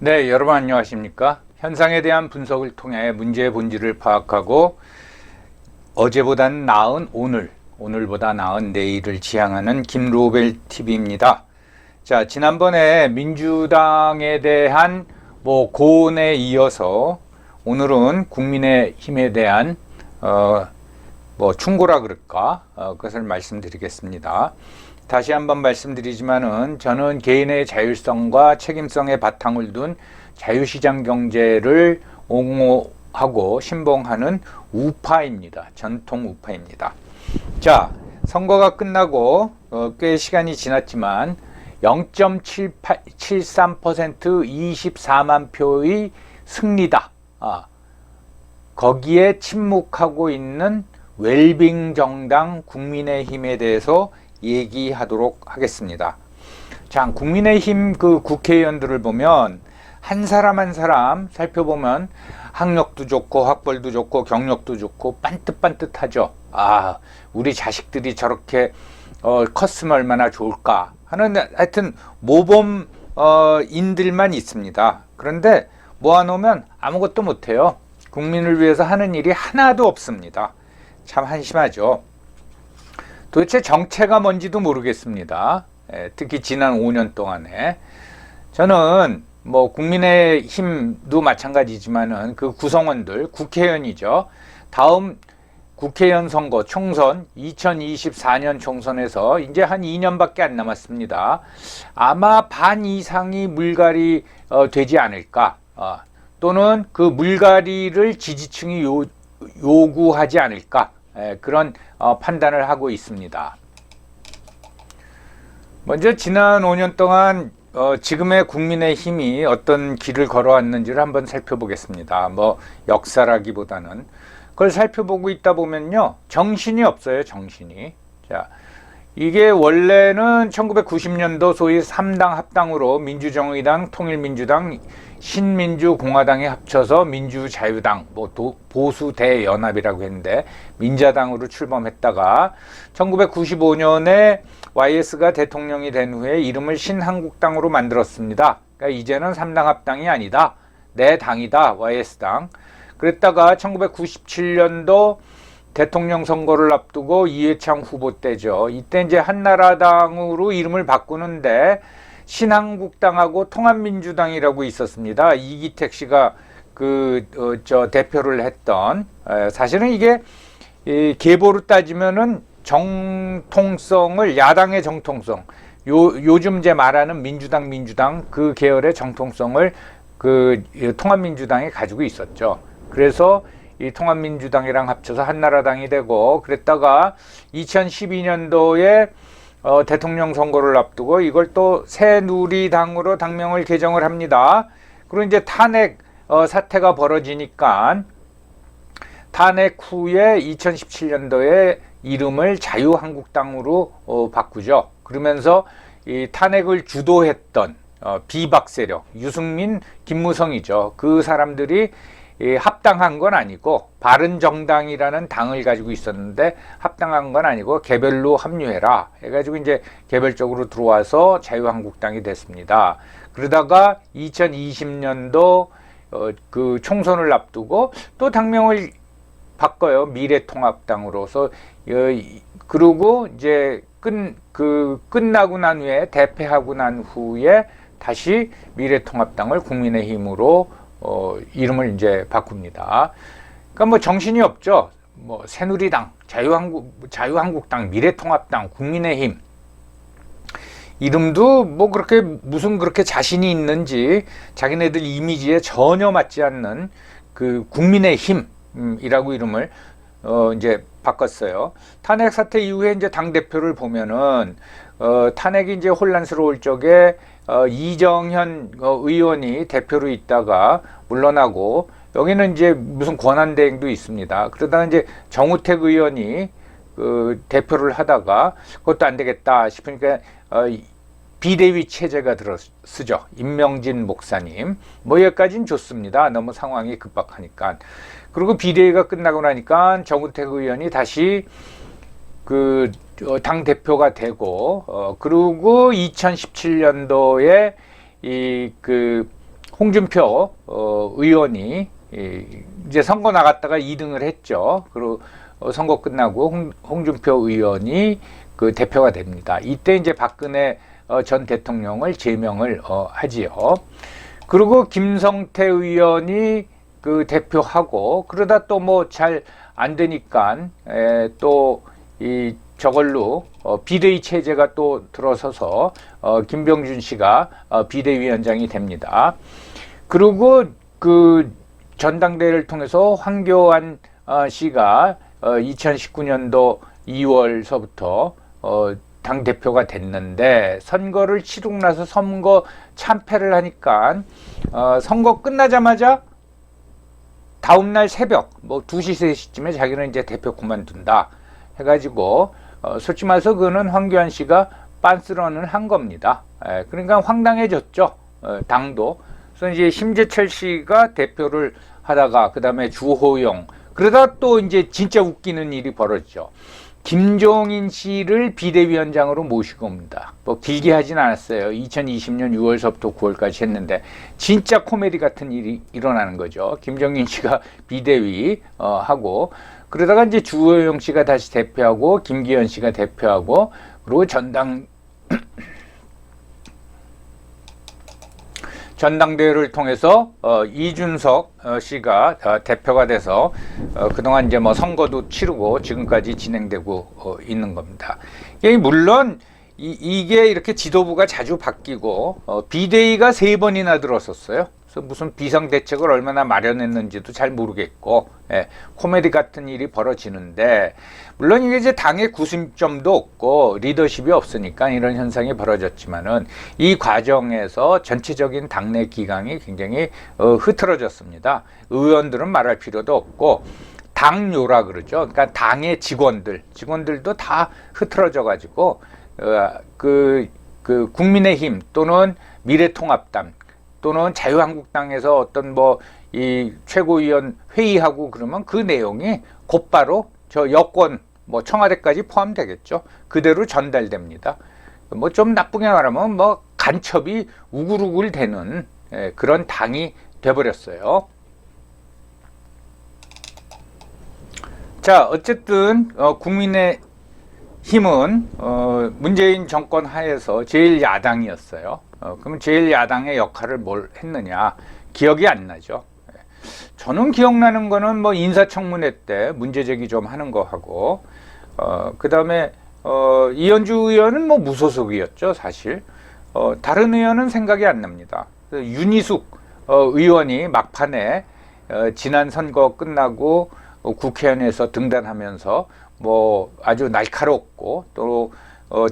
네, 여러분 안녕하십니까? 현상에 대한 분석을 통해 문제의 본질을 파악하고 어제보단 나은 오늘, 오늘보다 나은 내일을 지향하는 김로벨 TV입니다. 자, 지난번에 민주당에 대한 고언에 이어서 오늘은 국민의힘에 대한 충고라 그럴까? 그것을 말씀드리겠습니다. 다시 한번 말씀드리지만은 저는 개인의 자율성과 책임성에 바탕을 둔 자유시장 경제를 옹호하고 신봉하는 우파입니다. 전통 우파입니다. 자, 선거가 끝나고 꽤 시간이 지났지만 0.73% 24만 표의 승리다. 거기에 침묵하고 있는 웰빙 정당 국민의힘에 대해서 얘기하도록 하겠습니다. 자, 국민의힘 그 국회의원들을 보면 한 사람 한 사람 살펴보면 학력도 좋고 학벌도 좋고 경력도 좋고 반듯반듯하죠. 우리 자식들이 저렇게 컸으면 얼마나 좋을까 하는 하여튼 모범인들만 있습니다. 그런데 모아놓으면 아무것도 못해요. 국민을 위해서 하는 일이 하나도 없습니다. 참 한심하죠. 도대체 정체가 뭔지도 모르겠습니다. 특히 지난 5년 동안에 저는 국민의힘도 마찬가지지만은 그 구성원들 국회의원이죠. 다음 국회의원 선거 총선 2024년 총선에서 이제 한 2년밖에 안 남았습니다. 아마 반 이상이 물갈이 되지 않을까, 또는 그 물갈이를 지지층이 요구하지 않을까, 그런 판단을 하고 있습니다. 먼저 지난 5년 동안 지금의 국민의힘이 어떤 길을 걸어왔는지를 한번 살펴보겠습니다. 역사라기보다는 그걸 살펴보고 있다 보면요, 정신이 없어요. 정신이. 자, 이게 원래는 1990년도 소위 3당 합당으로 민주정의당, 통일민주당, 신민주공화당이 합쳐서 민주자유당, 보수대연합이라고 했는데 민자당으로 출범했다가 1995년에 YS가 대통령이 된 후에 이름을 신한국당으로 만들었습니다. 그러니까 이제는 3당 합당이 아니다. 내 당이다. YS당. 그랬다가 1997년도 대통령 선거를 앞두고 이회창 후보 때죠. 이때 이제 한나라당으로 이름을 바꾸는데 신한국당하고 통합민주당이라고 있었습니다. 이기택 씨가 대표를 했던, 사실은 이게 계보로 따지면은 정통성을, 야당의 정통성, 요즘 제 말하는 민주당 그 계열의 정통성을 통합민주당이 가지고 있었죠. 그래서 이 통합민주당이랑 합쳐서 한나라당이 되고, 그랬다가 2012년도에 대통령 선거를 앞두고 이걸 또 새누리당으로 당명을 개정을 합니다. 그리고 이제 탄핵 사태가 벌어지니까 탄핵 후에 2017년도에 이름을 자유한국당으로 바꾸죠. 그러면서 이 탄핵을 주도했던 비박 세력, 유승민, 김무성이죠. 그 사람들이 합당한 건 아니고, 바른정당이라는 당을 가지고 있었는데 합당한 건 아니고 개별로 합류해라 해가지고 이제 개별적으로 들어와서 자유한국당이 됐습니다. 그러다가 2020년도 그 총선을 앞두고 또 당명을 바꿔요. 미래통합당으로서. 그리고 이제 끝나고 난 후에, 대패하고 난 후에 다시 미래통합당을 국민의힘으로 이름을 이제 바꿉니다. 그러니까 정신이 없죠. 새누리당, 자유한국당, 미래통합당, 국민의힘. 이름도 그렇게 그렇게 자신이 있는지 자기네들 이미지에 전혀 맞지 않는 그 국민의힘이라고 이름을 이제 바꿨어요. 탄핵 사태 이후에 이제 당 대표를 보면은 탄핵이 이제 혼란스러울 적에 이정현 의원이 대표로 있다가 물러나고, 여기는 이제 무슨 권한대행도 있습니다. 그러다가 이제 정우택 의원이 대표를 하다가 그것도 안 되겠다 싶으니까 비대위 체제가 들어서죠. 임명진 목사님. 여기까지는 좋습니다. 너무 상황이 급박하니까. 그리고 비대위가 끝나고 나니까 정우택 의원이 다시 당 대표가 되고, 그리고 2017년도에 홍준표 의원이 이제 선거 나갔다가 2등을 했죠. 그리고 선거 끝나고 홍준표 의원이 그 대표가 됩니다. 이때 이제 박근혜 전 대통령을 제명을 하지요. 그리고 김성태 의원이 그 대표하고 그러다 또 뭐 잘 안 되니까 또 이 저걸로 비대위 체제가 또 들어서서 김병준 씨가 비대위원장이 됩니다. 그리고 그 전당대회를 통해서 황교안 씨가 2019년도 2월서부터 당 대표가 됐는데 선거를 치르고 나서 선거 참패를 하니까 선거 끝나자마자 다음날 새벽 뭐 2시 3시쯤에 자기는 이제 대표 그만둔다 해가지고 솔직히 말해서 그거는 황교안 씨가 빤스런을 한 겁니다. 그러니까 황당해졌죠. 당도. 그래서 이제 심재철 씨가 대표를 하다가 그 다음에 주호영 그러다 또 이제 진짜 웃기는 일이 벌어졌죠. 김종인 씨를 비대위원장으로 모시고 옵니다. 뭐 길게 하진 않았어요. 2020년 6월서부터 9월까지 했는데 진짜 코미디 같은 일이 일어나는 거죠. 김종인 씨가 비대위 하고 그러다가 이제 주호영 씨가 다시 대표하고 김기현 씨가 대표하고 그리고 전당대회를 통해서 이준석 씨가 대표가 돼서 그동안 이제 뭐 선거도 치르고 지금까지 진행되고 있는 겁니다. 물론 이게 이렇게 지도부가 자주 바뀌고 비대위가 3번이나 들었었어요. 그래서 무슨 비상대책을 얼마나 마련했는지도 잘 모르겠고 코미디 같은 일이 벌어지는데 물론 이게 이제 당의 구심점도 없고 리더십이 없으니까 이런 현상이 벌어졌지만은 이 과정에서 전체적인 당내 기강이 굉장히 흐트러졌습니다. 의원들은 말할 필요도 없고 당요라 그러죠. 그러니까 당의 직원들도 다 흐트러져 가지고 그 국민의힘 또는 미래통합당 또는 자유한국당에서 어떤 뭐 이 최고위원 회의하고 그러면 그 내용이 곧바로 저 여권 뭐 청와대까지 포함되겠죠. 그대로 전달됩니다. 뭐 좀 나쁘게 말하면 뭐 간첩이 우글우글 되는 그런 당이 돼버렸어요. 자, 어쨌든 국민의힘은 문재인 정권 하에서 제1야당이었어요. 그러면 제1야당의 역할을 뭘 했느냐 기억이 안 나죠. 저는 기억나는 거는 뭐 인사청문회 때 문제제기 좀 하는 거 하고 그 다음에 이현주 의원은 뭐 무소속이었죠 사실. 다른 의원은 생각이 안 납니다. 윤희숙 의원이 막판에 지난 선거 끝나고 국회의원에서 등단하면서 뭐 아주 날카롭고 또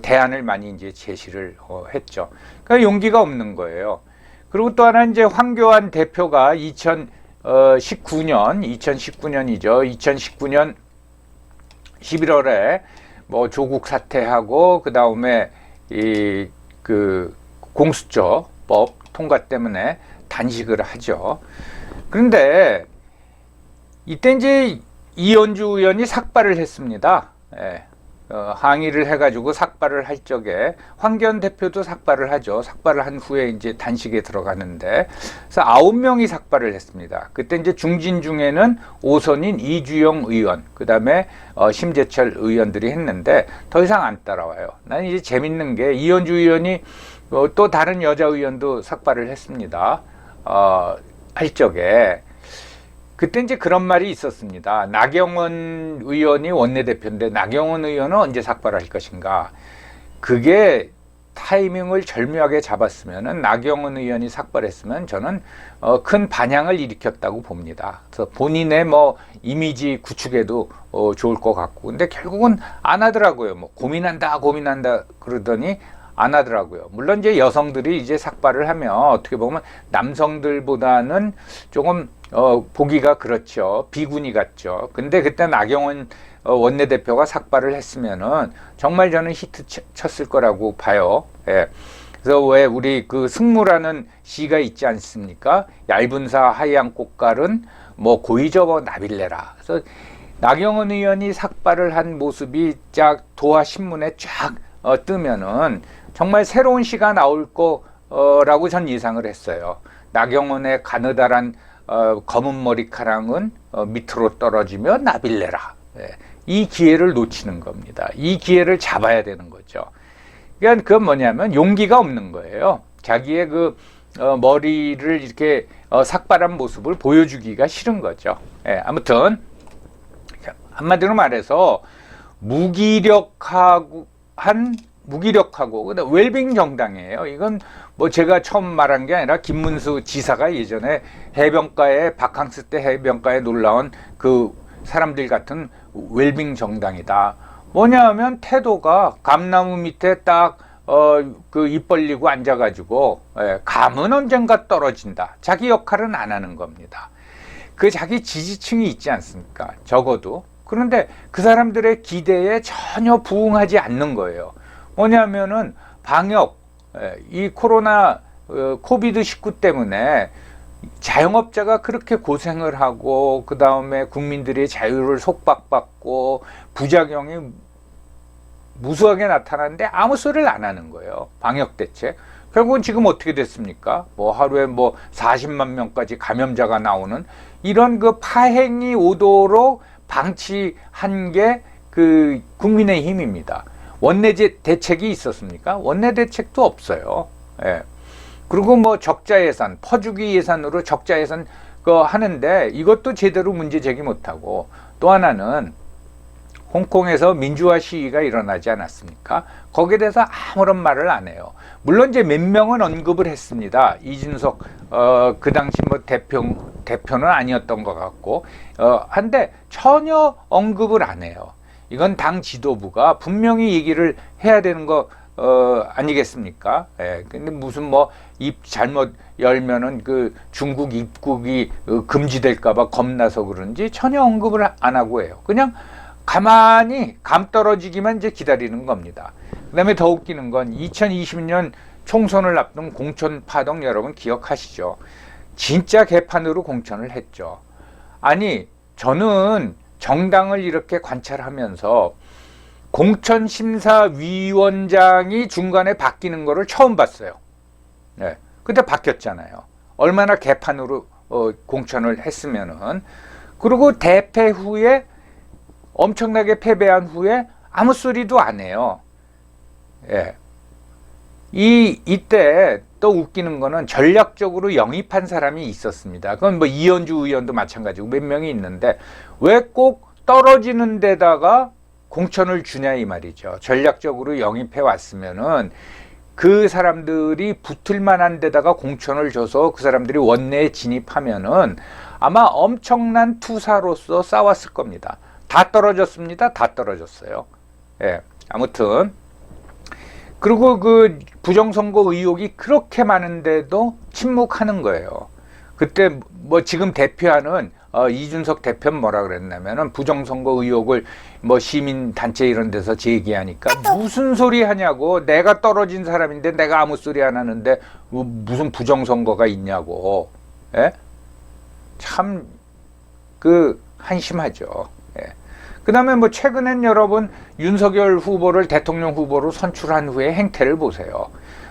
대안을 많이 이제 제시를 했죠. 그러니까 용기가 없는 거예요. 그리고 또 하나 이제 황교안 대표가 2019년이죠. 2019년 11월에 뭐 조국 사퇴하고 그 다음에 그 공수처법 통과 때문에 단식을 하죠. 그런데 이때 이제 이현주 의원이 삭발을 했습니다. 항의를 해가지고 삭발을 할 적에 황교안 대표도 삭발을 하죠. 삭발을 한 후에 이제 단식에 들어가는데 그래서 9명이 삭발을 했습니다. 그때 이제 중진 중에는 오선인 이주영 의원, 그 다음에 심재철 의원들이 했는데 더 이상 안 따라와요. 나는 이제 재밌는 게 이현주 의원이 또 다른 여자 의원도 삭발을 했습니다. 할 적에 그때 이제 그런 말이 있었습니다. 나경원 의원이 원내대표인데 나경원 의원은 언제 삭발할 것인가. 그게 타이밍을 절묘하게 잡았으면은 나경원 의원이 삭발했으면 저는 큰 반향을 일으켰다고 봅니다. 그래서 본인의 뭐 이미지 구축에도 좋을 것 같고. 근데 결국은 안 하더라고요. 뭐 고민한다 그러더니 안 하더라고요. 물론 이제 여성들이 이제 삭발을 하면 어떻게 보면 남성들보다는 조금 보기가 그렇죠. 비군이 같죠. 근데 그때 나경원 원내대표가 삭발을 했으면은 정말 저는 히트 쳤을 거라고 봐요. 예. 그래서 왜 우리 그 승무라는 시가 있지 않습니까? 얇은 사 하얀 꽃갈은 뭐 고이 접어 나빌래라. 그래서 나경원 의원이 삭발을 한 모습이 쫙 도하 신문에 쫙 뜨면은 정말 새로운 시가 나올 거라고 전 예상을 했어요. 나경원의 가느다란 검은 머리카락은 밑으로 떨어지며 나빌레라. 예, 이 기회를 놓치는 겁니다. 이 기회를 잡아야 되는 거죠. 그러니까 그건 뭐냐면 용기가 없는 거예요. 자기의 그 머리를 이렇게 삭발한 모습을 보여주기가 싫은 거죠. 예, 아무튼 한마디로 말해서 무기력하고 웰빙 정당이에요. 이건 뭐 제가 처음 말한 게 아니라 김문수 지사가 예전에 해변가에 바캉스 때 해변가에 놀라운 그 사람들 같은 웰빙 정당이다. 뭐냐면 태도가 감나무 밑에 딱 그 입 벌리고 앉아가지고 감은 언젠가 떨어진다. 자기 역할은 안 하는 겁니다. 그 자기 지지층이 있지 않습니까? 적어도. 그런데 그 사람들의 기대에 전혀 부응하지 않는 거예요. 뭐냐면은 방역, 이 코로나 코비드19 때문에 자영업자가 그렇게 고생을 하고 그 다음에 국민들의 자유를 속박받고 부작용이 무수하게 나타나는데 아무 소리를 안 하는 거예요. 방역 대책. 결국은 지금 어떻게 됐습니까? 뭐 하루에 뭐 40만 명까지 감염자가 나오는 이런 그 파행이 오도록 방치한 게 그 국민의힘입니다. 원내 대책이 있었습니까? 원내 대책도 없어요. 예. 그리고 뭐 적자 예산, 퍼주기 예산으로 적자 예산 하는데 이것도 제대로 문제 제기 못하고 또 하나는 홍콩에서 민주화 시위가 일어나지 않았습니까? 거기에 대해서 아무런 말을 안 해요. 물론 이제 몇 명은 언급을 했습니다. 이준석 그 당시 뭐 대표는 아니었던 것 같고 한데 전혀 언급을 안 해요. 이건 당 지도부가 분명히 얘기를 해야 되는 거 아니겠습니까? 예. 근데 무슨 뭐 입 잘못 열면은 그 중국 입국이 금지될까봐 겁나서 그런지 전혀 언급을 안 하고 해요. 그냥 가만히 감 떨어지기만 이제 기다리는 겁니다. 그 다음에 더 웃기는 건 2020년 총선을 앞둔 공천 파동 여러분 기억하시죠? 진짜 개판으로 공천을 했죠. 아니 저는 정당을 이렇게 관찰하면서 공천심사위원장이 중간에 바뀌는 거를 처음 봤어요. 네. 근데 바뀌었잖아요. 얼마나 개판으로 공천을 했으면은. 그리고 대패 후에 엄청나게 패배한 후에 아무 소리도 안 해요. 예. 이때 또 웃기는 거는 전략적으로 영입한 사람이 있었습니다. 그건 뭐 이현주 의원도 마찬가지고 몇 명이 있는데 왜 꼭 떨어지는 데다가 공천을 주냐 이 말이죠. 전략적으로 영입해 왔으면은 그 사람들이 붙을 만한 데다가 공천을 줘서 그 사람들이 원내에 진입하면은 아마 엄청난 투사로서 싸웠을 겁니다. 다 떨어졌습니다. 다 떨어졌어요. 예. 아무튼 그리고 그 부정선거 의혹이 그렇게 많은데도 침묵하는 거예요. 그때 뭐 지금 대표하는 이준석 대표는 뭐라 그랬냐면은 부정선거 의혹을 뭐 시민단체 이런 데서 제기하니까 무슨 소리 하냐고, 내가 떨어진 사람인데 내가 아무 소리 안 하는데 무슨 부정선거가 있냐고. 예? 참 그 한심하죠. 예. 그 다음에 뭐 최근엔 여러분 윤석열 후보를 대통령 후보로 선출한 후에 행태를 보세요.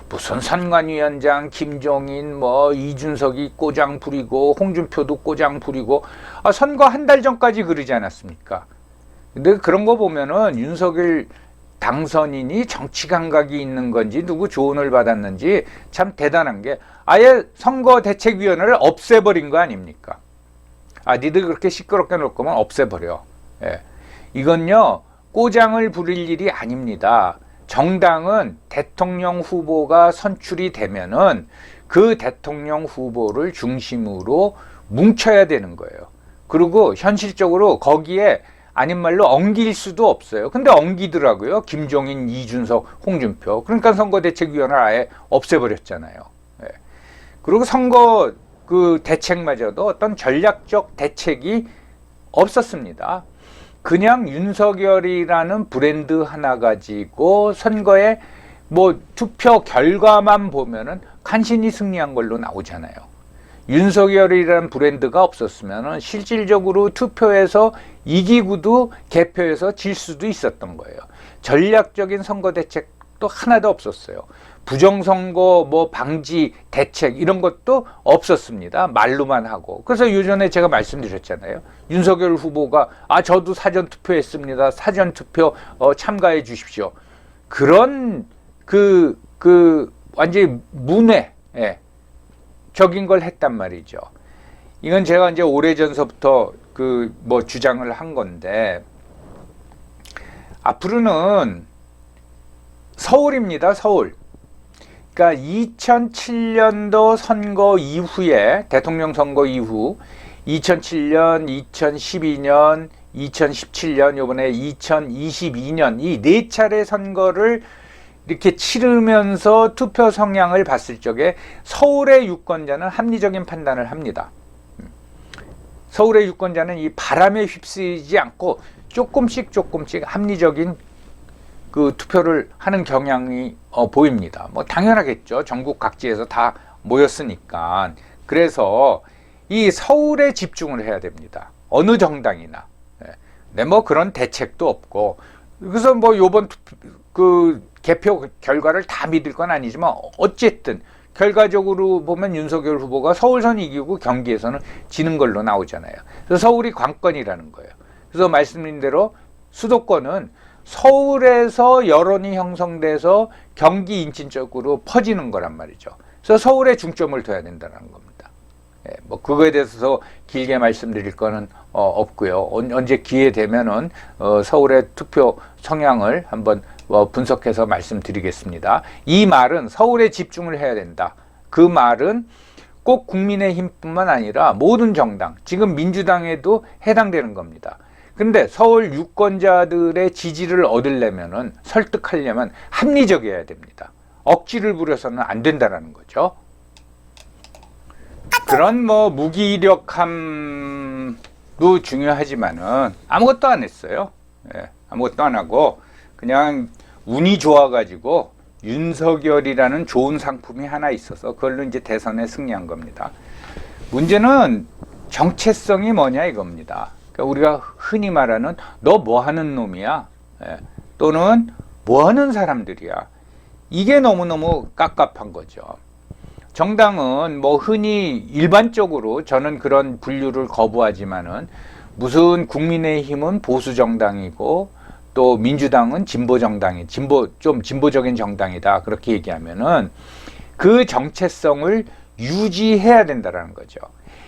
무슨 선관위원장 김종인 뭐 이준석이 꼬장 부리고 홍준표도 꼬장 부리고 선거 한 달 전까지 그러지 않았습니까? 근데 그런 거 보면은 윤석열 당선인이 정치 감각이 있는 건지 누구 조언을 받았는지 참 대단한 게 아예 선거대책위원회를 없애버린 거 아닙니까? 니들 그렇게 시끄럽게 놀 거면 없애버려. 예. 이건요 꼬장을 부릴 일이 아닙니다. 정당은 대통령 후보가 선출이 되면은 그 대통령 후보를 중심으로 뭉쳐야 되는 거예요. 그리고 현실적으로 거기에 아닌 말로 엉길 수도 없어요. 근데 엉기더라고요. 김종인, 이준석, 홍준표. 그러니까 선거대책위원회를 아예 없애버렸잖아요. 예. 그리고 선거 그 대책마저도 어떤 전략적 대책이 없었습니다. 그냥 윤석열이라는 브랜드 하나 가지고 선거에 뭐 투표 결과만 보면은 간신히 승리한 걸로 나오잖아요. 윤석열이라는 브랜드가 없었으면은 실질적으로 투표에서 이기고도 개표에서 질 수도 있었던 거예요. 전략적인 선거 대책도 것도 하나도 없었어요. 부정선거 뭐 방지 대책 이런 것도 없었습니다. 말로만 하고. 그래서 요전에 제가 말씀드렸잖아요. 윤석열 후보가 저도 사전투표했습니다. 사전투표 참가해 주십시오. 그런 완전히 문외 적인 걸 했단 말이죠. 이건 제가 이제 오래전서부터 주장을 한 건데, 앞으로는 서울입니다. 서울. 그러니까 2007년도 선거 이후에, 대통령 선거 이후 2007년, 2012년, 2017년, 요번에 2022년 이 네 차례 선거를 이렇게 치르면서 투표 성향을 봤을 적에 서울의 유권자는 합리적인 판단을 합니다. 서울의 유권자는 이 바람에 휩쓰이지 않고 조금씩 합리적인 투표를 하는 경향이 보입니다. 뭐 당연하겠죠. 전국 각지에서 다 모였으니까. 그래서 이 서울에 집중을 해야 됩니다. 어느 정당이나. 네, 뭐 그런 대책도 없고. 그래서 뭐 요번 개표 결과를 다 믿을 건 아니지만 어쨌든 결과적으로 보면 윤석열 후보가 서울선 이기고 경기에서는 지는 걸로 나오잖아요. 그래서 서울이 관건이라는 거예요. 그래서 말씀드린 대로 수도권은 서울에서 여론이 형성돼서 경기 인천 쪽으로 퍼지는 거란 말이죠. 그래서 서울에 중점을 둬야 된다는 겁니다. 뭐 그거에 대해서 길게 말씀드릴 거는 없고요. 언제 기회 되면은 서울의 투표 성향을 한번 분석해서 말씀드리겠습니다. 이 말은 서울에 집중을 해야 된다. 그 말은 꼭 국민의힘뿐만 아니라 모든 정당, 지금 민주당에도 해당되는 겁니다. 근데 서울 유권자들의 지지를 얻으려면은, 설득하려면 합리적이어야 됩니다. 억지를 부려서는 안 된다라는 거죠. 그런 무기력함도 중요하지만은 아무것도 안 했어요. 아무것도 안 하고 그냥 운이 좋아가지고 윤석열이라는 좋은 상품이 하나 있어서 그걸로 이제 대선에 승리한 겁니다. 문제는 정체성이 뭐냐 이겁니다. 그러니까 우리가 흔히 말하는 너 뭐 하는 놈이야? 또는 뭐 하는 사람들이야? 이게 너무너무 깝깝한 거죠. 정당은 뭐 흔히 일반적으로 저는 그런 분류를 거부하지만은, 무슨 국민의힘은 보수 정당이고 또 민주당은 진보 정당이, 좀 진보적인 정당이다 그렇게 얘기하면은 그 정체성을 유지해야 된다라는 거죠.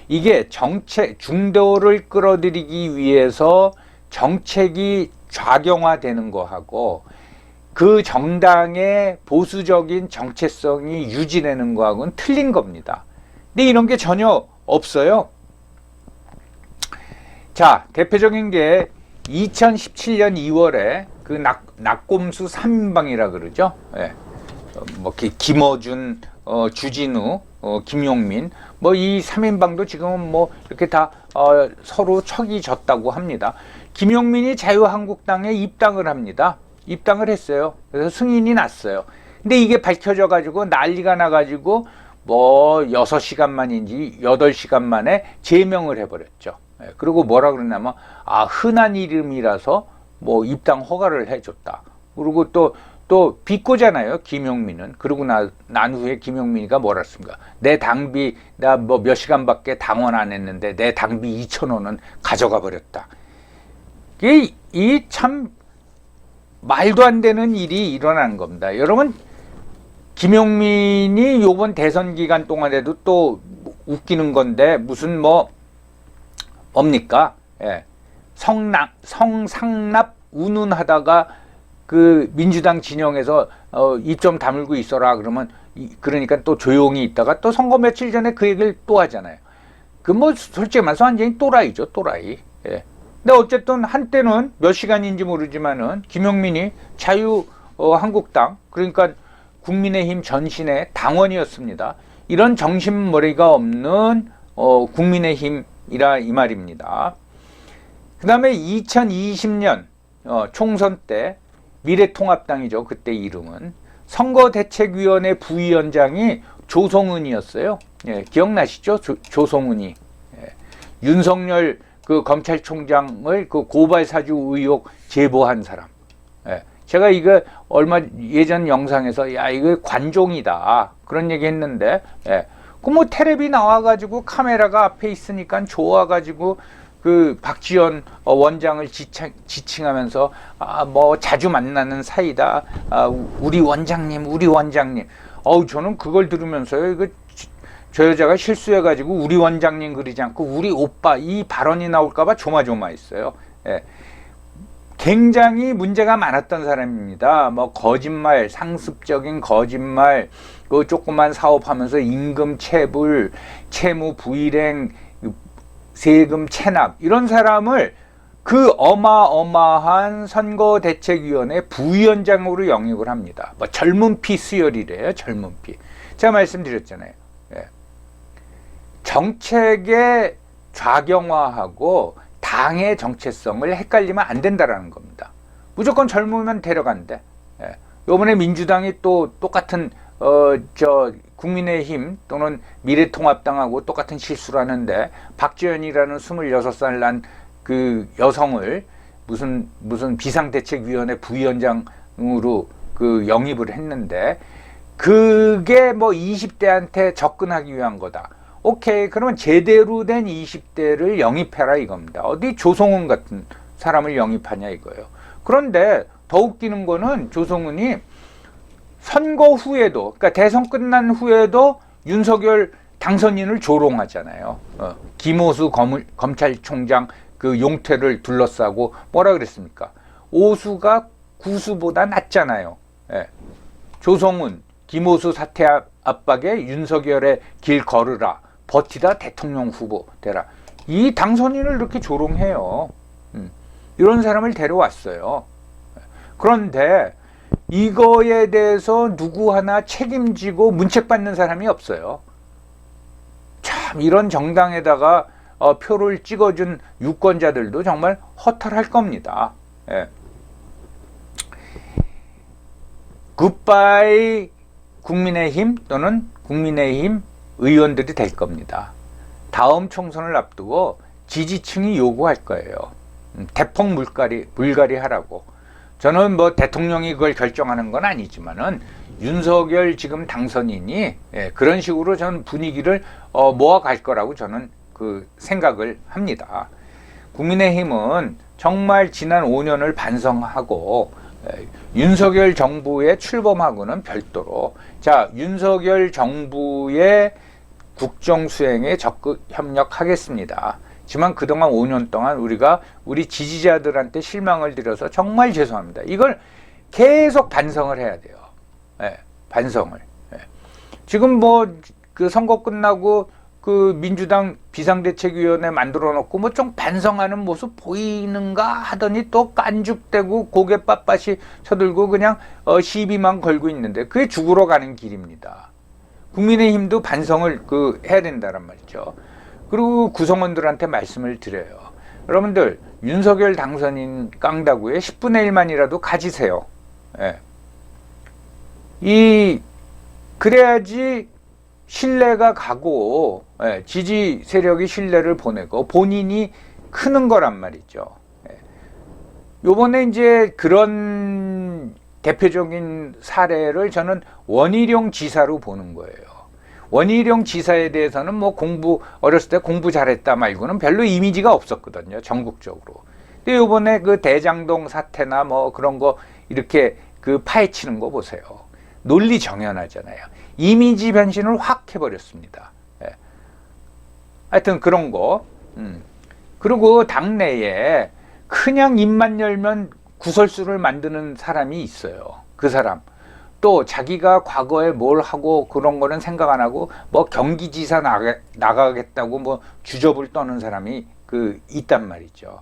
이게 중도를 끌어들이기 위해서 정책이 좌경화되는 거하고 그 정당의 보수적인 정체성이 유지되는 거하고는 틀린 겁니다. 근데 이런 게 전혀 없어요. 자, 대표적인 게 2017년 2월에 낙곰수 3인방이라 그러죠. 김어준, 주진우, 김용민, 이 3인방도 지금은 이렇게 다 서로 척이 졌다고 합니다. 김용민이 자유한국당에 입당을 합니다. 입당을 했어요. 그래서 승인이 났어요. 근데 이게 밝혀져 가지고 난리가 나 가지고 6시간 만인지 8시간 만에 제명을 해버렸죠. 그리고 뭐라 그러냐면 흔한 이름이라서 입당 허가를 해줬다. 그리고 또 비꼬잖아요, 김용민은. 그러고 난 후에 김용민이가 뭐라 했습니까? 내 당비 나 몇 시간밖에 당원 안 했는데 내 당비 2,000원은 가져가 버렸다. 이 참 말도 안 되는 일이 일어나는 겁니다. 여러분, 김용민이 요번 대선 기간 동안에도 또 웃기는 건데 무슨 뭡니까? 성상납 운운하다가 민주당 진영에서 입 좀 다물고 있어라 그러면 그러니까 또 조용히 있다가 또 선거 며칠 전에 그 얘기를 또 하잖아요. 솔직히 말해서 완전히 또라이죠, 또라이. 근데 어쨌든 한때는 몇 시간인지 모르지만은 김용민이 자유한국당, 그러니까 국민의힘 전신의 당원이었습니다. 이런 정신머리가 없는 국민의힘이라 이 말입니다. 그 다음에 2020년 총선 때 미래통합당이죠. 그때 이름은 선거대책위원회 부위원장이 조성은이었어요. 기억나시죠? 조성은이. 윤석열 검찰총장을 고발 사주 의혹 제보한 사람. 제가 이거 얼마 예전 영상에서 야 이거 관종이다 그런 얘기 했는데, 예. 그 뭐 텔레비 나와가지고 카메라가 앞에 있으니까 좋아가지고 그 박지원 원장을 지칭하면서 뭐 자주 만나는 사이다. 우리 원장님. 저는 그걸 들으면서요. 이거 저 여자가 실수해가지고 우리 원장님 그러지 않고 우리 오빠 이 발언이 나올까봐 조마조마했어요. 예. 굉장히 문제가 많았던 사람입니다. 뭐 거짓말, 상습적인 거짓말, 그 조그만 사업하면서 임금 체불, 채무 불이행, 세금 체납 이런 사람을 그 어마어마한 선거대책위원회 부위원장으로 영입을 합니다. 뭐 젊은 피 수혈이래요. 젊은 피. 제가 말씀드렸잖아요. 예. 정책의 좌경화하고 당의 정체성을 헷갈리면 안 된다라는 겁니다. 무조건 젊으면 데려간대. 예. 요번에 민주당이 또 똑같은 국민의힘 또는 미래통합당하고 똑같은 실수를 하는데 박지원이라는 26살 난 그 여성을 무슨 비상대책위원회 부위원장으로 그 영입을 했는데 그게 뭐 20대한테 접근하기 위한 거다. 오케이, 그러면 제대로 된 20대를 영입해라 이겁니다. 어디 조성은 같은 사람을 영입하냐 이거예요. 그런데 더 웃기는 거는 조성은이 선거 후에도, 그러니까 대선 끝난 후에도 윤석열 당선인을 조롱하잖아요. 김오수 검찰총장 그 용퇴를 둘러싸고 뭐라 그랬습니까? 오수가 구수보다 낫잖아요. 예. 조성은 김오수 사퇴 압박에 윤석열의 길 걸으라. 버티다 대통령 후보 되라. 이 당선인을 이렇게 조롱해요. 이런 사람을 데려왔어요. 그런데 이거에 대해서 누구 하나 책임지고 문책받는 사람이 없어요. 참 이런 정당에다가 표를 찍어준 유권자들도 정말 허탈할 겁니다. 예. 굿바이 국민의힘 또는 국민의힘 의원들이 될 겁니다. 다음 총선을 앞두고 지지층이 요구할 거예요. 대폭 물갈이 하라고. 저는 뭐 대통령이 그걸 결정하는 건 아니지만은 윤석열 지금 당선인이 그런 식으로 저는 분위기를 모아갈 거라고 저는 그 생각을 합니다. 국민의힘은 정말 지난 5년을 반성하고 윤석열 정부에 출범하고는 별도로 윤석열 정부의 국정 수행에 적극 협력하겠습니다. 하지만 그동안 5년 동안 우리 지지자들한테 실망을 드려서 정말 죄송합니다. 이걸 계속 반성을 해야 돼요. 반성을. 지금 뭐 그 선거 끝나고 그 민주당 비상대책위원회 만들어 놓고 뭐 좀 반성하는 모습 보이는가 하더니 또 깐죽대고 고개 빳빳이 쳐들고 그냥 시비만 걸고 있는데 그게 죽으러 가는 길입니다. 국민의힘도 반성을 해야 된다란 말이죠. 그리고 구성원들한테 말씀을 드려요. 여러분들 윤석열 당선인 깡다구에 10분의 1만이라도 가지세요. 그래야지 신뢰가 가고 지지 세력이 신뢰를 보내고 본인이 크는 거란 말이죠. 요번에 이제 그런 대표적인 사례를 저는 원희룡 지사로 보는 거예요. 원희룡 지사에 대해서는 뭐 어렸을 때 공부 잘했다 말고는 별로 이미지가 없었거든요. 전국적으로. 근데 요번에 그 대장동 사태나 뭐 그런 거 이렇게 파헤치는 거 보세요. 논리 정연하잖아요. 이미지 변신을 확 해버렸습니다. 하여튼 그런 거. 그리고 당내에 그냥 입만 열면 구설수를 만드는 사람이 있어요. 그 사람. 또 자기가 과거에 뭘 하고 그런 거는 생각 안 하고 뭐 경기지사 나가겠다고 뭐 주접을 떠는 사람이 있단 말이죠.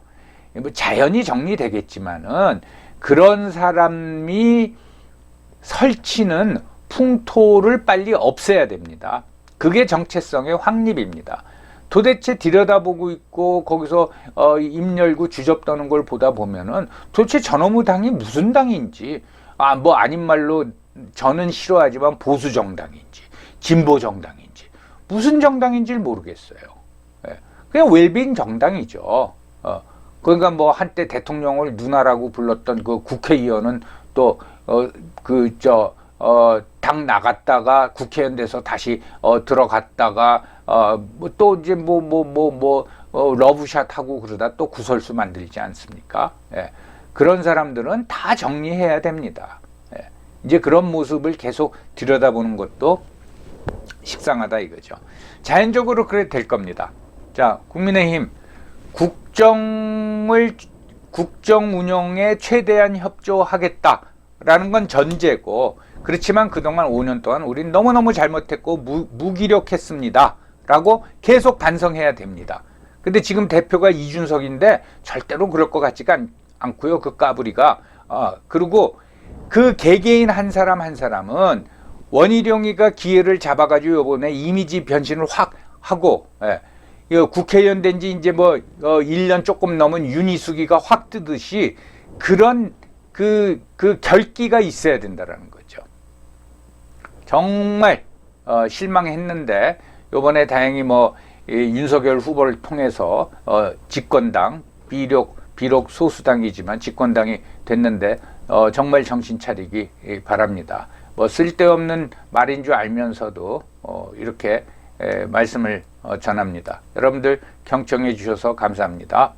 뭐 자연히 정리되겠지만은 그런 사람이 설치는 풍토를 빨리 없애야 됩니다. 그게 정체성의 확립입니다. 도대체 들여다보고 있고 거기서 입 열고 주접 떠는 걸 보다 보면은 도대체 저놈의 당이 무슨 당인지 뭐 아닌 말로 저는 싫어하지만 보수 정당인지 진보 정당인지 무슨 정당인지 모르겠어요. 그냥 웰빙 정당이죠. 그러니까 뭐 한때 대통령을 누나라고 불렀던 그 국회의원은 당 나갔다가 국회의원 돼서 다시 들어갔다가 또 이제 러브샷 하고 그러다 또 구설수 만들지 않습니까? 예. 그런 사람들은 다 정리해야 됩니다. 예. 이제 그런 모습을 계속 들여다보는 것도 식상하다 이거죠. 자연적으로 그래 될 겁니다. 자, 국민의힘 국정 운영에 최대한 협조하겠다라는 건 전제고, 그렇지만 그동안 5년 동안 우린 너무너무 잘못했고 무기력했습니다 라고 계속 반성해야 됩니다. 근데 지금 대표가 이준석인데 절대로 그럴 것 같지가 않고요. 그 까불이가. 그리고 그 개개인 한 사람 한 사람은 원희룡이가 기회를 잡아가지고 이번에 이미지 변신을 확 하고, 국회의원 된 지 이제 1년 조금 넘은 윤희숙이가 확 뜨듯이 그런 그 결기가 있어야 된다라는 거죠. 정말 실망했는데 이번에 다행히 윤석열 후보를 통해서 집권당, 비록 소수당이지만 집권당이 됐는데 정말 정신 차리기 바랍니다. 쓸데없는 말인 줄 알면서도 이렇게 말씀을 전합니다. 여러분들 경청해 주셔서 감사합니다.